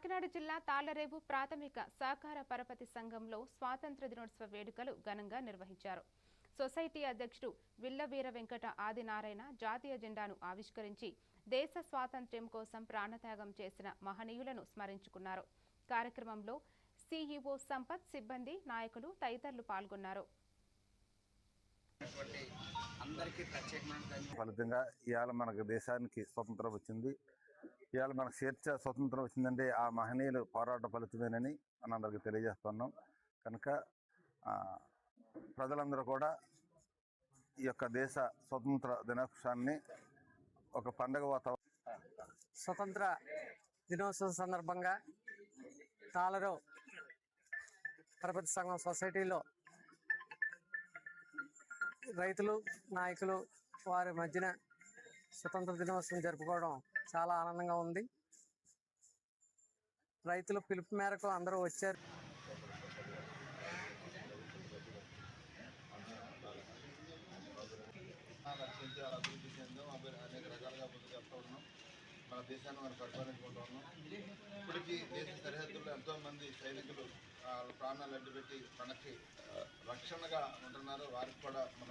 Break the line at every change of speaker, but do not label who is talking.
కాకినాడ జిల్లా తాళ్లరేవు ప్రాథమిక సహకార పరపతి సంఘంలో స్వాతంత్ర దినోత్సవ వేడుకలు ఘనంగా నిర్వహించారు. సొసైటీ అధ్యక్షుడు విల్లవీర వెంకట ఆదినారాయణ జాతీయ జెండాను ఆవిష్కరించి దేశ స్వాతంత్ర్యం కోసం ప్రాణత్యాగం చేసిన మహనీయులను స్మరించుకున్నారు. కార్యక్రమంలో సీఈఓ సంపత్, సిబ్బంది, నాయకులు తదితరులు పాల్గొన్నారు.
ఫలితంగా ఇవాళ మనకు దేశానికి స్వతంత్రం వచ్చింది. ఇవాళ మనకు స్వతంత్రం వచ్చిందంటే ఆ మహనీయులు పోరాట ఫలితమేనని మనందరికీ తెలియజేస్తున్నాం. కనుక ప్రజలందరూ కూడా ఈ యొక్క దేశ స్వతంత్ర దినోత్సవాన్ని ఒక పండుగ వాతావరణం
స్వతంత్ర దినోత్సవం సందర్భంగా తాళ్లరేవు పరపతి సంఘం సొసైటీలో రైతులు, నాయకులు వారి మధ్యన స్వతంత్ర దినోత్సవం జరుపుకోవడం చాలా ఆనందంగా ఉంది. రైతుల పిలుపు మేరకు అందరూ వచ్చారు.
అభివృద్ధి చెందాం, అనేక రకాలుగా ముందుకు వెళ్తూ ఉన్నాం. మన దేశాన్ని మనం పరిపాలించుకుంటూ ఉన్నాం. ఇప్పటికీ దేశ సరిహద్దుల్లో ఎంతోమంది సైనికులు ప్రాణాలు అడ్డుపెట్టి మనకి రక్షణగా ఉంటున్నారు. వారికి కూడా